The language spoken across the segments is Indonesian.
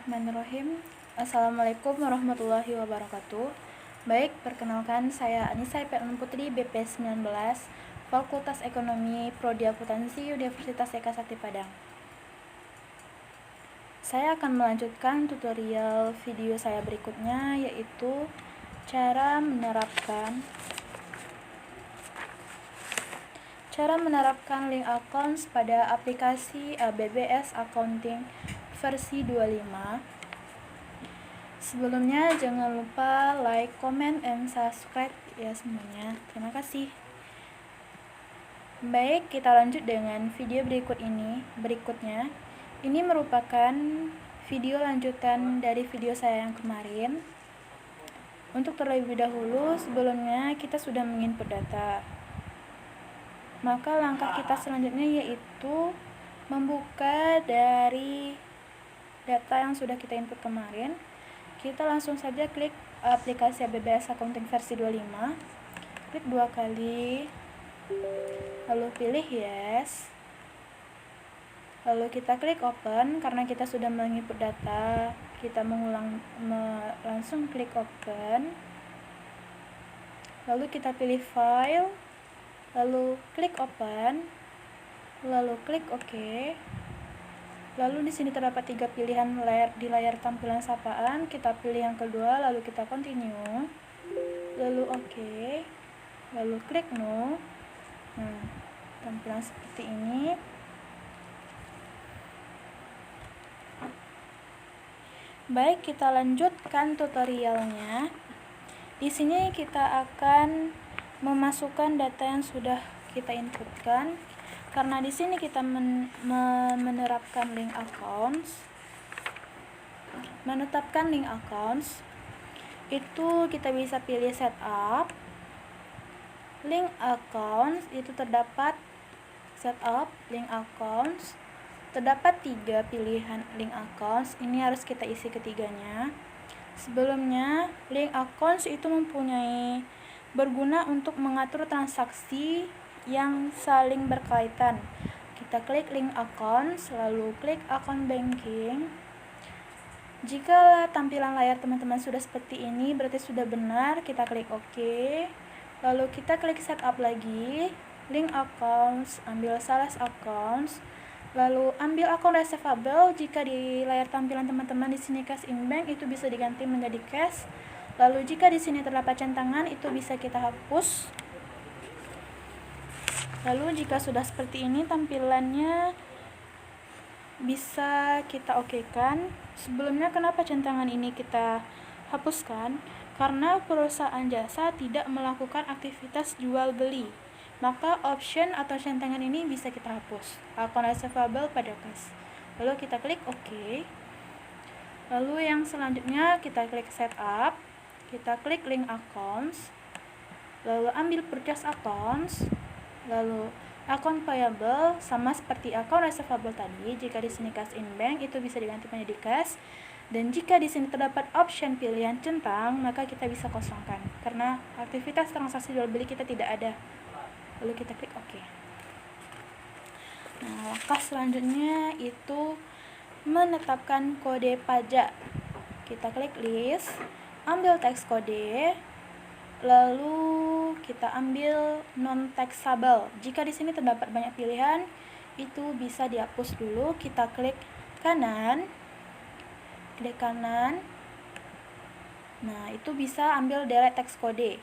Bismillahirrahmanirrahim. Assalamualaikum warahmatullahi wabarakatuh. Baik, perkenalkan saya Anissa Ipetun Putri, BP 19, Fakultas Ekonomi, Prodi Akuntansi, Universitas Eka Sakti Padang. Saya akan melanjutkan tutorial video saya berikutnya, yaitu cara menerapkan link accounts pada aplikasi ABBS Accounting versi 25. Sebelumnya jangan lupa like, comment, and subscribe ya semuanya. Terima kasih. Baik, kita lanjut dengan video berikutnya. Ini merupakan video lanjutan dari video saya yang kemarin. Untuk terlebih dahulu, sebelumnya kita sudah menginput data. Maka langkah kita selanjutnya yaitu membuka dari data yang sudah kita input kemarin. Kita langsung saja klik aplikasi ABBS Accounting versi 25. Klik 2 kali. Lalu pilih yes. Lalu kita klik open karena kita sudah menginput data. Kita langsung klik open. Lalu kita pilih file. Lalu klik open. Lalu klik OK. Lalu di sini terdapat 3 pilihan di layar tampilan sapaan. Kita pilih yang kedua, lalu kita continue. Lalu OK. Lalu klik no. Nah, tampilan seperti ini. Baik, kita lanjutkan tutorialnya. Di sini kita akan memasukkan data yang sudah kita inputkan. Karena di sini kita menetapkan link accounts, itu kita bisa pilih setup link accounts. Itu terdapat setup link accounts, terdapat 3 pilihan link accounts. Ini harus kita isi ketiganya. Sebelumnya, link accounts itu berguna untuk mengatur transaksi yang saling berkaitan. Kita klik link accounts, lalu klik account banking. Jika tampilan layar teman-teman sudah seperti ini, berarti sudah benar. Kita klik OK. Lalu kita klik setup lagi, link accounts, ambil sales accounts, lalu ambil akun receivable. Jika di layar tampilan teman-teman di sini cash in bank, itu bisa diganti menjadi cash. Lalu jika di sini terdapat centangan, itu bisa kita hapus. Lalu jika sudah seperti ini tampilannya, bisa kita okekan. Sebelumnya kenapa centangan ini kita hapuskan? Karena perusahaan jasa tidak melakukan aktivitas jual beli. Maka option atau centangan ini bisa kita hapus. Akun receivable pada cash. Lalu kita klik OK. Lalu yang selanjutnya kita klik setup. Kita klik link accounts. Lalu ambil purchase accounts. Lalu akun payable sama seperti akun receivable tadi. Jika di sini cash in bank, itu bisa diganti menjadi cash. Dan jika di sini terdapat option pilihan centang, maka kita bisa kosongkan karena aktivitas transaksi jual beli kita tidak ada. Lalu kita klik OK. Nah, langkah selanjutnya itu menetapkan kode pajak. Kita klik list, ambil teks kode. Lalu kita ambil non taxable. Jika di sini terdapat banyak pilihan, itu bisa dihapus dulu. Kita klik kanan. Nah, itu bisa ambil delete teks kode.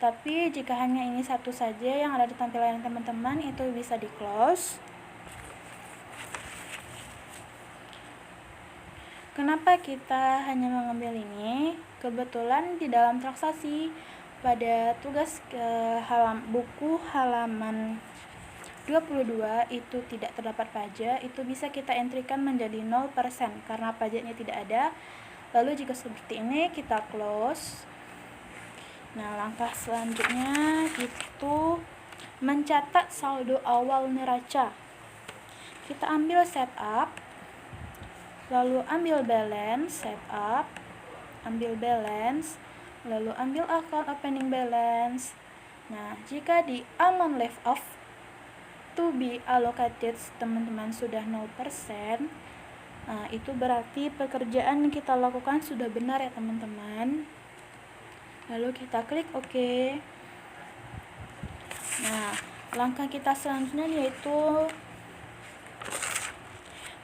Tapi jika hanya ini satu saja yang ada di tampilan teman-teman, itu bisa di close. Kenapa kita hanya mengambil ini? Kebetulan di dalam transaksi pada tugas buku halaman 22 itu tidak terdapat pajak. Itu bisa kita entrykan menjadi 0% karena pajaknya tidak ada. Lalu jika seperti ini kita close. Nah, langkah selanjutnya itu mencatat saldo awal neraca. Kita ambil setup. Lalu ambil balance, setup, ambil balance, lalu ambil account opening balance. Nah, jika di amount left off to be allocated teman-teman sudah 0%, Nah, itu berarti pekerjaan yang kita lakukan sudah benar ya teman-teman. Lalu kita klik OK. Nah, langkah kita selanjutnya yaitu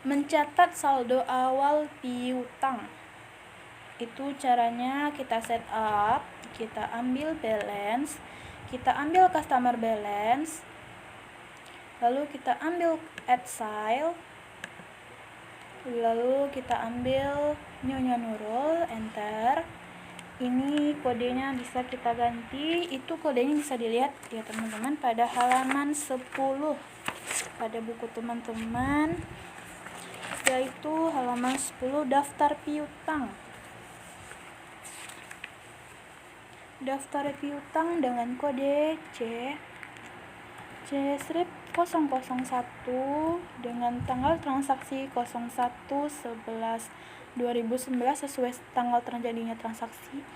mencatat saldo awal piutang. Itu caranya kita set up, kita ambil balance, kita ambil customer balance, lalu kita ambil add file, lalu kita ambil Nyonya Nurul, enter. Ini kodenya bisa kita ganti, itu kodenya bisa dilihat ya teman-teman pada halaman 10 pada buku teman-teman, yaitu halaman 10 daftar piutang. Daftar piutang dengan kode C-001 dengan tanggal transaksi 01/11/2019 sesuai tanggal terjadinya transaksi.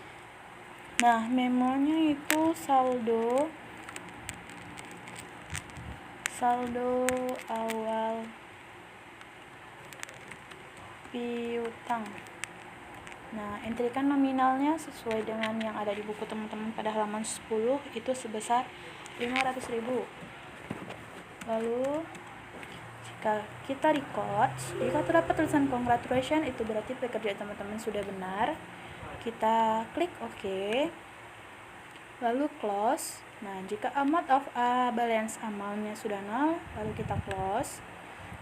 Nah, memonya itu saldo awal piutang. Nah, entrikan nominalnya sesuai dengan yang ada di buku teman-teman pada halaman 10 itu sebesar 500.000. Lalu jika kita record, jika terdapat tulisan congratulations, itu berarti pekerjaan teman-teman sudah benar. Kita klik OK, lalu close. Nah, jika amount of balance amountnya sudah 0, lalu kita close.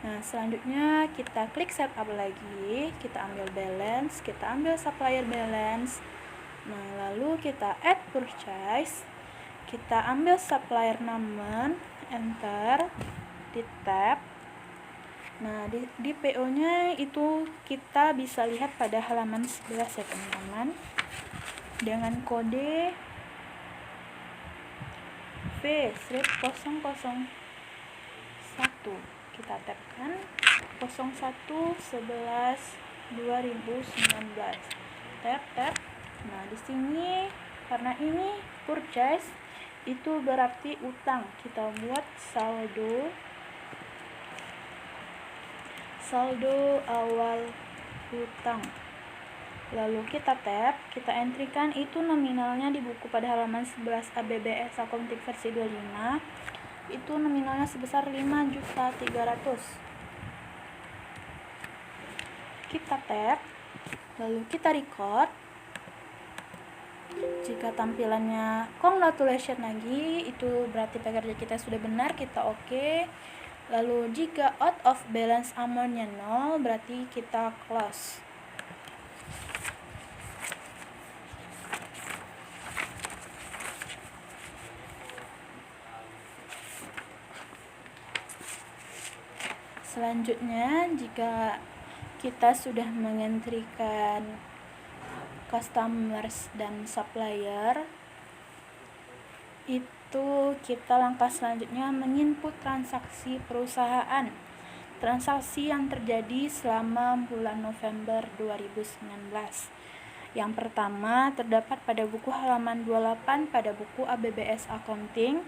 Nah, selanjutnya kita klik setup lagi, kita ambil balance, kita ambil supplier balance. Nah, lalu kita add purchase, kita ambil supplier number, enter, di tab. Nah, di PO-nya itu kita bisa lihat pada halaman 11 ya teman-teman, dengan kode V-001. Kita tabkan 01/11/2019. Tab. Nah, di sini karena ini purchase itu berarti utang. Kita buat saldo awal utang. Lalu kita tab, kita entrikan itu nominalnya di buku pada halaman 11 ABBS Accounting versi 25. Itu nominalnya sebesar 5.300.000. Kita tab, lalu kita record. Jika tampilannya congratulations lagi, itu berarti pekerjaan kita sudah benar, kita OK. Lalu jika out of balance amountnya 0, berarti kita close. Selanjutnya, jika kita sudah mengentrikan customers dan supplier, itu kita langkah selanjutnya menginput transaksi perusahaan, transaksi yang terjadi selama bulan November 2019. Yang pertama terdapat pada buku halaman 28 pada buku ABBS Accounting.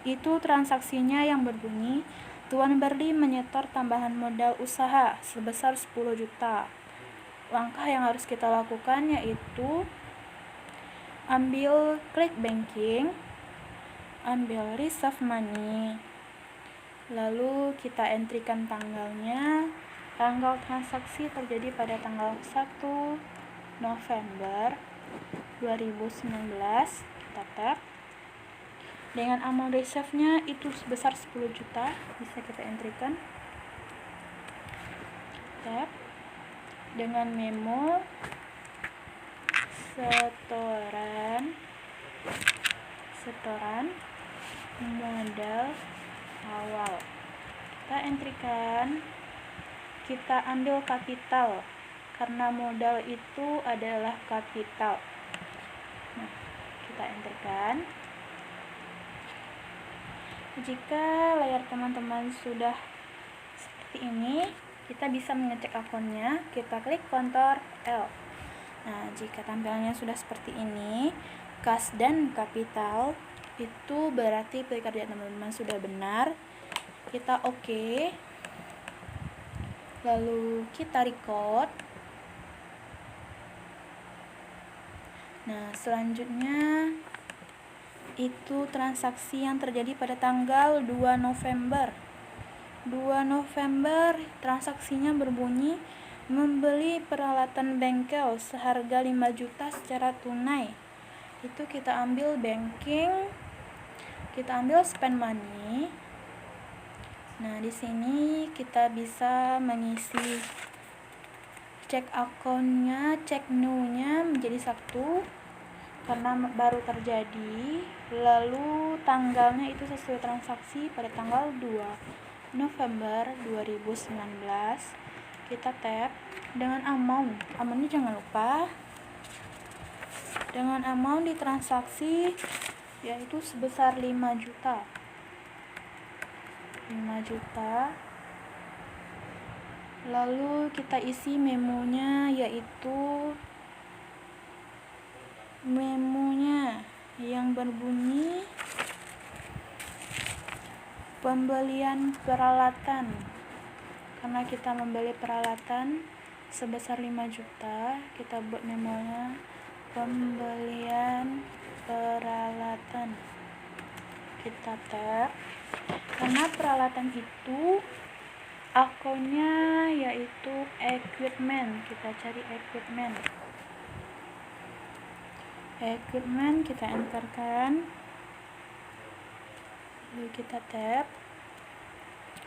Itu transaksinya yang berbunyi, Tuan Berli menyetor tambahan modal usaha sebesar 10 juta. Langkah yang harus kita lakukan yaitu ambil klik banking, ambil reserve money, lalu kita entrikan tanggalnya. Tanggal transaksi terjadi pada tanggal 1 November 2019. Kita tab. Dengan amount reserve-nya itu sebesar 10 juta, bisa kita entrikan. Tab. Dengan memo setoran modal awal. Kita entrikan, kita ambil kapital karena modal itu adalah kapital. Nah, kita entrikan. Jika layar teman-teman sudah seperti ini, kita bisa mengecek akunnya. Kita klik Ctrl L. Nah, jika tampilannya sudah seperti ini, kas dan kapital, itu berarti pekerjaan teman-teman sudah benar. Kita OK. lalu kita record. Nah, selanjutnya itu transaksi yang terjadi pada tanggal 2 November. 2 November transaksinya berbunyi membeli peralatan bengkel seharga 5 juta secara tunai. Itu kita ambil banking, kita ambil spend money. Nah, di sini kita bisa mengisi cek akunnya, cek new-nya menjadi 1 karena baru terjadi. Lalu tanggalnya itu sesuai transaksi pada tanggal 2 November 2019. Kita tap dengan amountnya jangan lupa dengan amount di transaksi yaitu sebesar 5 juta. Lalu kita isi memonya, yaitu memonya yang berbunyi pembelian peralatan. Karena kita membeli peralatan sebesar 5 juta, kita buat memonya pembelian peralatan. Kita tap. Karena peralatan itu akunnya yaitu equipment, kita cari equipment, kita enterkan, lalu kita tap.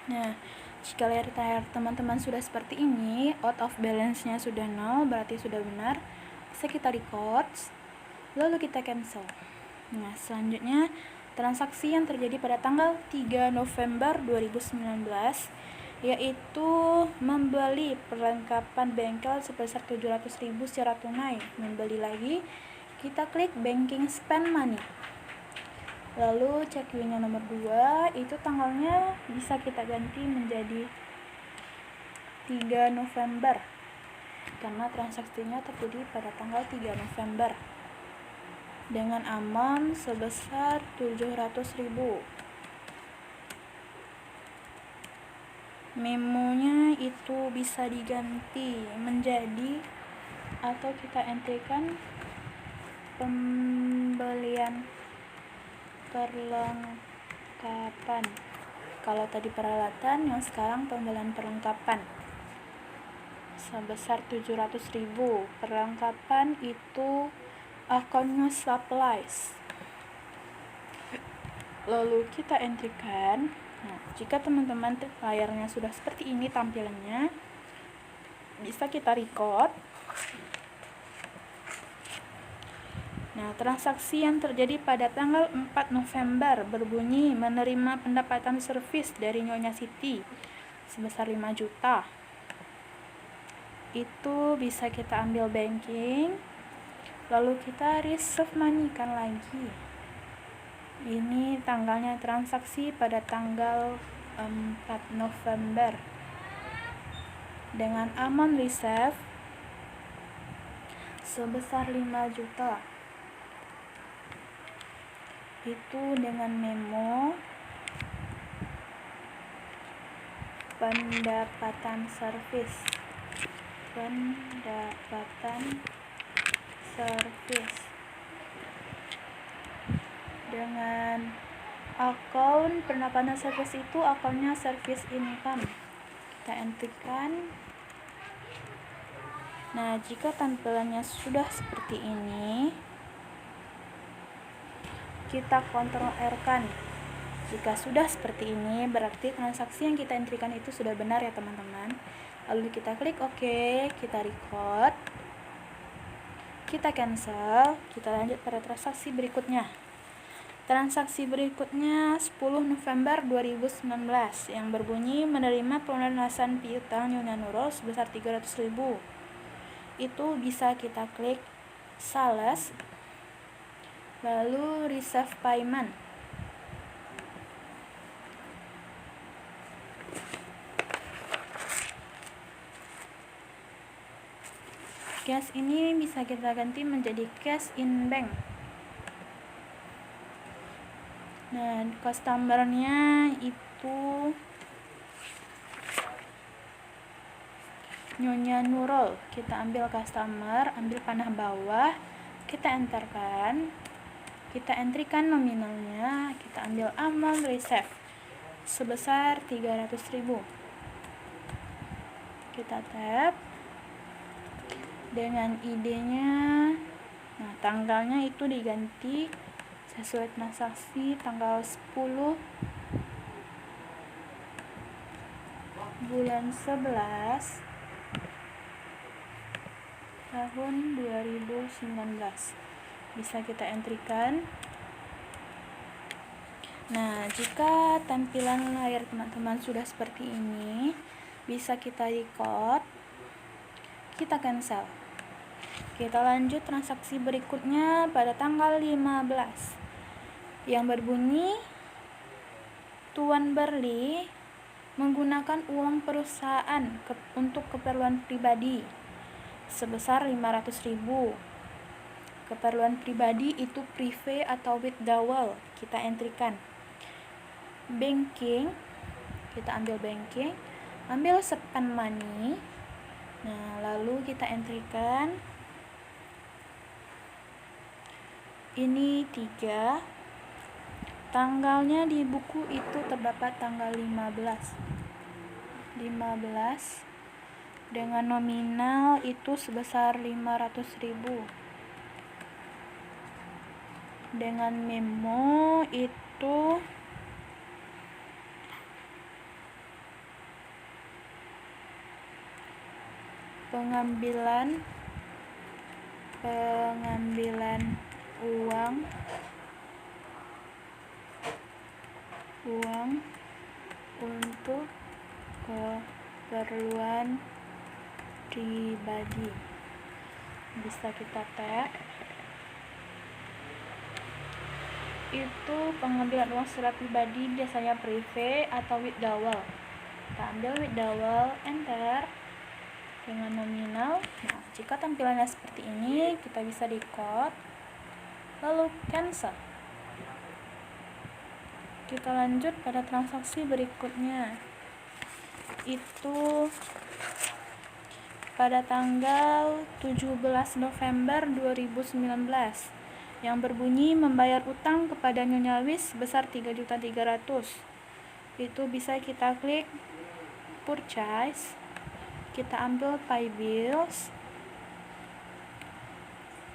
Nah, jika layar teman-teman sudah seperti ini, out of balance-nya sudah 0, berarti sudah benar. Bisa kita record, lalu kita cancel. Nah, selanjutnya transaksi yang terjadi pada tanggal 3 November 2019 yaitu membeli perlengkapan bengkel sebesar 700.000 secara tunai. Membeli lagi, kita klik banking spend money. Lalu cek view-nya nomor 2, itu tanggalnya bisa kita ganti menjadi 3 November karena transaksinya terjadi pada tanggal 3 November dengan amount sebesar 700.000. Memonya itu bisa diganti menjadi atau kita entrikan pembelian perlengkapan. Kalau tadi peralatan, yang sekarang pembelian perlengkapan sebesar 700.000. Perlengkapan itu akunnya supplies. Lalu kita entrikan. Nah, jika teman-teman layarnya sudah seperti ini tampilannya, bisa kita record. Nah, transaksi yang terjadi pada tanggal 4 November berbunyi menerima pendapatan servis dari Nyonya Siti sebesar 5 juta. Itu bisa kita ambil banking, lalu kita receive money kan lagi. Ini tanggalnya transaksi pada tanggal 4 November dengan amount receive sebesar 5 juta. Itu dengan memo pendapatan servis dengan akun pendapatan servis itu akunnya service income, kita entrikan. Nah, jika tampilannya sudah seperti ini, kita Ctrl R kan. Jika sudah seperti ini, berarti transaksi yang kita entrikan itu sudah benar ya teman-teman. Lalu kita klik OK, kita record, kita cancel, kita lanjut pada transaksi berikutnya. Transaksi berikutnya 10 November 2019 yang berbunyi menerima pelunasan piutang Nyonya Nurul sebesar 300.000. Itu bisa kita klik sales, lalu receive payment. Cash ini bisa kita ganti menjadi cash in bank. Nah, customer-nya itu Nyonya Nurul, kita ambil customer, ambil panah bawah, kita enterkan, kita entrykan nominalnya, kita ambil amount receive sebesar 300.000. Kita tap dengan ID-nya. Nah, tanggalnya itu diganti sesuai transaksi tanggal 10 bulan 11 tahun 2019. Bisa kita entrykan. Nah, jika tampilan layar teman-teman sudah seperti ini, bisa kita record, kita cancel. Kita lanjut transaksi berikutnya pada tanggal 15 yang berbunyi Tuan Berli menggunakan uang perusahaan untuk keperluan pribadi sebesar 500.000. Keperluan pribadi itu privé atau withdrawal, kita entrykan. Banking, kita ambil banking, ambil spend money. Nah, lalu kita entrykan ini 3. Tanggalnya di buku itu terdapat tanggal 15 dengan nominal itu sebesar 500.000. Dengan memo itu pengambilan uang untuk keperluan pribadi. Bisa kita tap. Itu pengambilan uang secara pribadi, biasanya privé atau withdrawal. Kita ambil withdrawal, enter dengan nominal. Nah, jika tampilannya seperti ini, kita bisa record, lalu cancel. Kita lanjut pada transaksi berikutnya, itu pada tanggal 17 November 2019 yang berbunyi membayar utang kepada Nyonya Wis sebesar 3.300.000. Itu bisa kita klik purchase, kita ambil pay bills,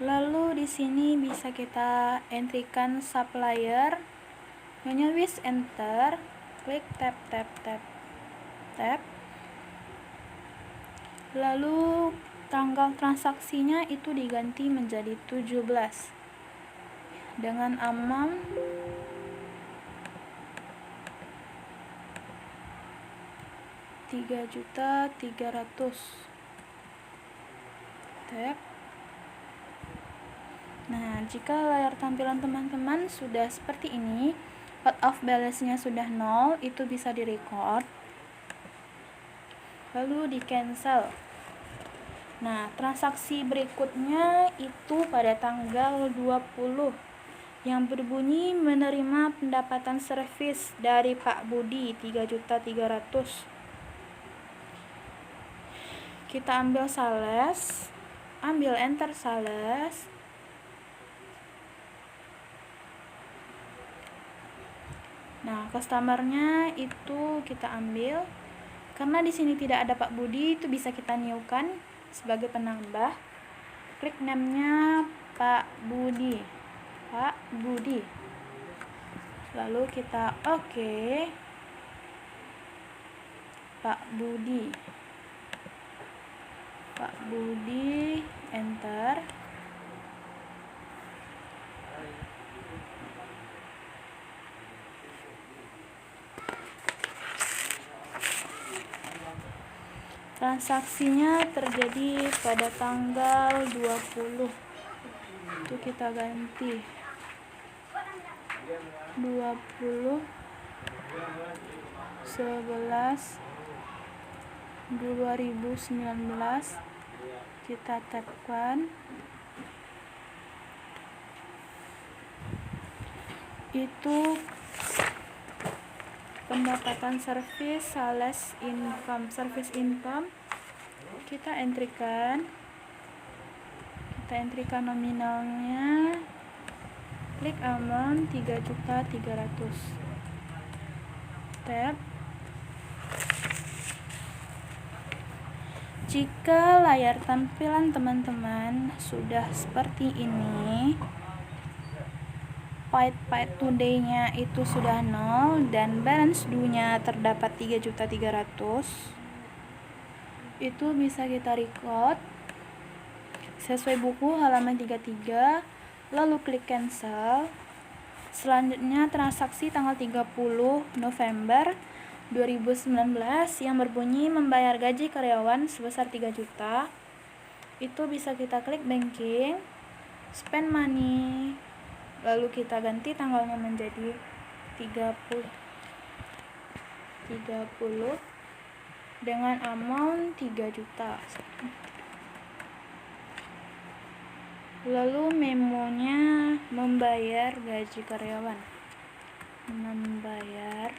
lalu di sini bisa kita entrykan supplier Nyonya Wis, enter, klik tap, lalu tanggal transaksinya itu diganti menjadi 17 dengan amount Rp3.300.000. Tap. Nah, jika layar tampilan teman-teman sudah seperti ini, out of balance-nya sudah 0, itu bisa direcord, lalu di cancel. Nah, transaksi berikutnya itu pada tanggal 20 yang berbunyi menerima pendapatan servis dari Pak Budi 3.300.000. Kita ambil sales, ambil enter sales, nah customernya itu kita ambil. Karena di sini tidak ada Pak Budi, itu bisa kita new-kan sebagai penambah. Klik name-nya Pak Budi, lalu kita oke. Pak Budi, enter. Transaksinya terjadi pada tanggal 20. Itu kita ganti 20/11/2019. Kita tapkan. Itu pendapatan service income kita entrikan nominalnya, klik amount 3.300.000, tab. Jika layar tampilan teman-teman sudah seperti ini, paid today-nya itu sudah 0 dan balance due-nya terdapat 3.300.000, itu bisa kita record sesuai buku halaman 33, lalu klik cancel. Selanjutnya transaksi tanggal 30 November 2019 yang berbunyi membayar gaji karyawan sebesar 3 juta. Itu bisa kita klik banking, spend money, lalu kita ganti tanggalnya menjadi 30 dengan amount 3 juta. Lalu memonya membayar gaji karyawan, membayar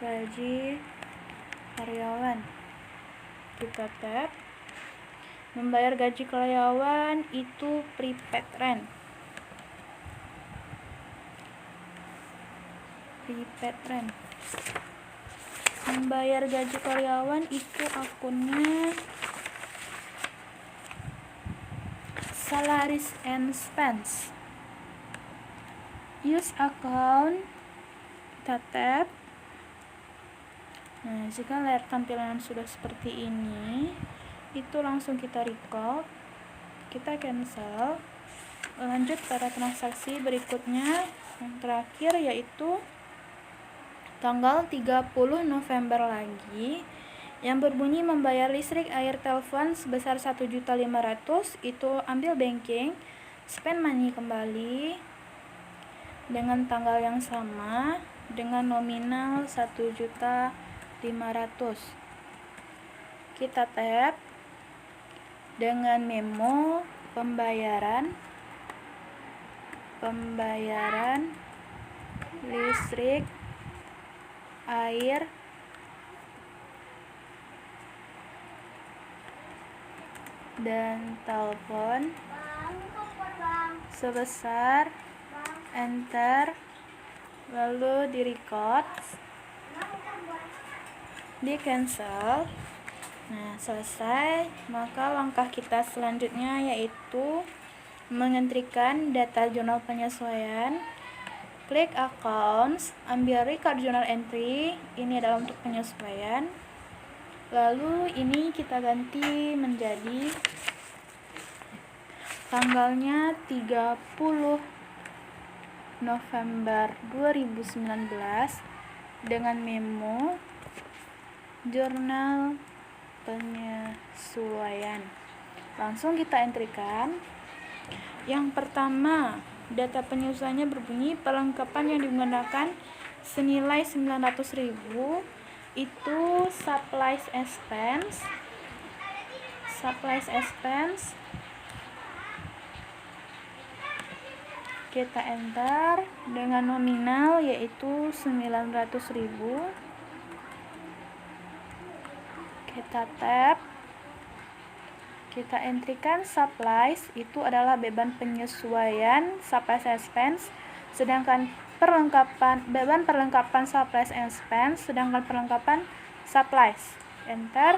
gaji karyawan, kita tap. Membayar gaji karyawan itu prepaid rent, membayar gaji karyawan itu akunnya salaries and expense, use account, kita tap. Nah, jika layar tampilan sudah seperti ini, itu langsung kita record, kita cancel, lanjut pada transaksi berikutnya yang terakhir, yaitu tanggal 30 November lagi, yang berbunyi membayar listrik, air, telepon sebesar 1.500.000, itu ambil banking, spend money kembali dengan tanggal yang sama dengan nominal 1.500.000, kita tap. Dengan memo pembayaran listrik, air, dan telepon sebesar, enter, lalu di record, di cancel. Nah, selesai. Maka langkah kita selanjutnya yaitu mengentrikan data jurnal penyesuaian. Klik accounts, ambil record journal entry, ini adalah untuk penyesuaian. Lalu ini kita ganti menjadi tanggalnya 30 November 2019 dengan memo jurnal penyesuaian. Langsung kita entrikan. Yang pertama, data penyesuaiannya berbunyi perlengkapan yang digunakan senilai 900.000 itu supplies expense. Kita enter dengan nominal yaitu 900.000. Kita tap, kita entrikan supplies, itu adalah beban penyesuaian supplies expense, sedangkan beban perlengkapan supplies expense, sedangkan perlengkapan supplies. Enter,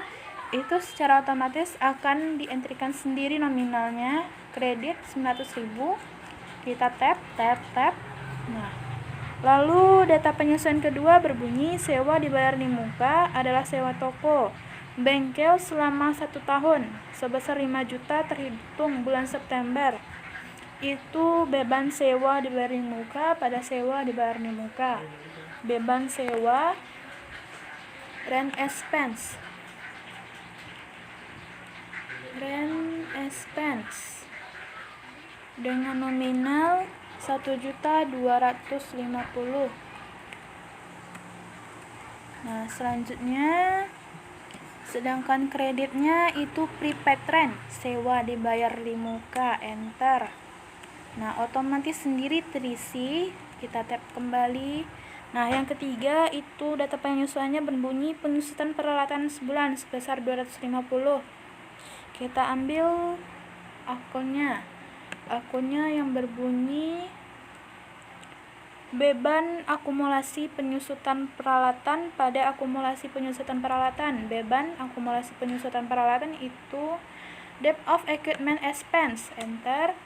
itu secara otomatis akan dientrikan sendiri nominalnya, kredit 900.000. Kita tap. Nah, lalu data penyesuaian kedua berbunyi sewa dibayar di muka adalah sewa toko bengkel selama 1 tahun sebesar 5 juta terhitung bulan September. Itu beban sewa dibayar di muka pada sewa dibayar di muka. Beban sewa rent expense dengan nominal 1.250.000. Nah, selanjutnya sedangkan kreditnya itu prepaid rent, sewa dibayar di muka, enter. Nah, otomatis sendiri terisi. Kita tap kembali, Nah, yang ketiga itu data penyusutannya berbunyi penyusutan peralatan sebulan sebesar 250. Kita ambil akunnya. Akunnya yang berbunyi beban akumulasi penyusutan peralatan pada akumulasi penyusutan peralatan. Beban akumulasi penyusutan peralatan itu depth of equipment expense. Enter.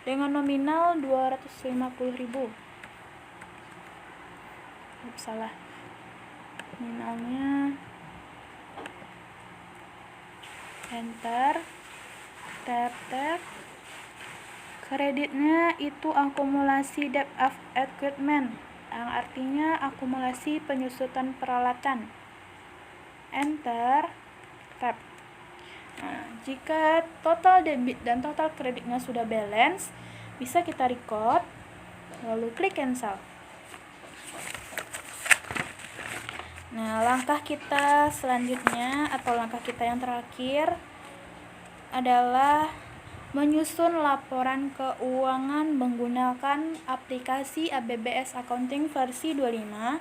Dengan nominal 250.000. Salah. Nominalnya. Enter. Tab. Kreditnya itu akumulasi depth of equipment, yang artinya akumulasi penyusutan peralatan. Enter. Tab. Nah, jika total debit dan total kreditnya sudah balance, bisa kita record, lalu klik cancel. Nah, langkah kita selanjutnya atau langkah kita yang terakhir adalah menyusun laporan keuangan menggunakan aplikasi ABBS Accounting versi 25.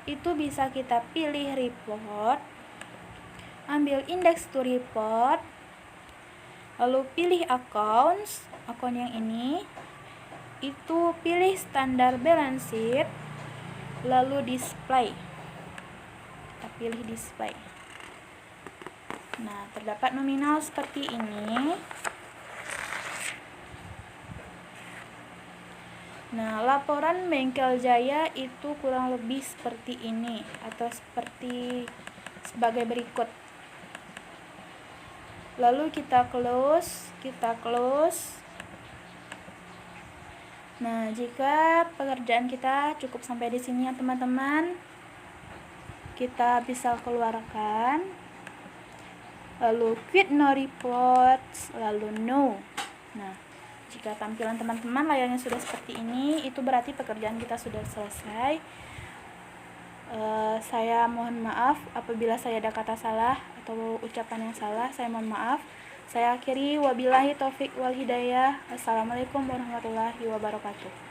Itu bisa kita pilih report, ambil index to report, lalu pilih accounts, akun yang ini, itu pilih standar balance sheet, lalu display. Kita pilih display. Nah, terdapat nominal seperti ini. Nah, laporan Bengkel Jaya itu kurang lebih seperti ini atau sebagai berikut. Lalu kita close. Nah, jika pekerjaan kita cukup sampai di sini ya teman-teman, kita bisa keluarkan. Lalu quit no reports, lalu no. Nah, jika tampilan teman-teman layarnya sudah seperti ini, itu berarti pekerjaan kita sudah selesai. Saya mohon maaf apabila saya ada kata salah atau ucapan yang salah, saya mohon maaf. Saya akhiri, wabillahi taufik wal hidayah. Assalamualaikum warahmatullahi wabarakatuh.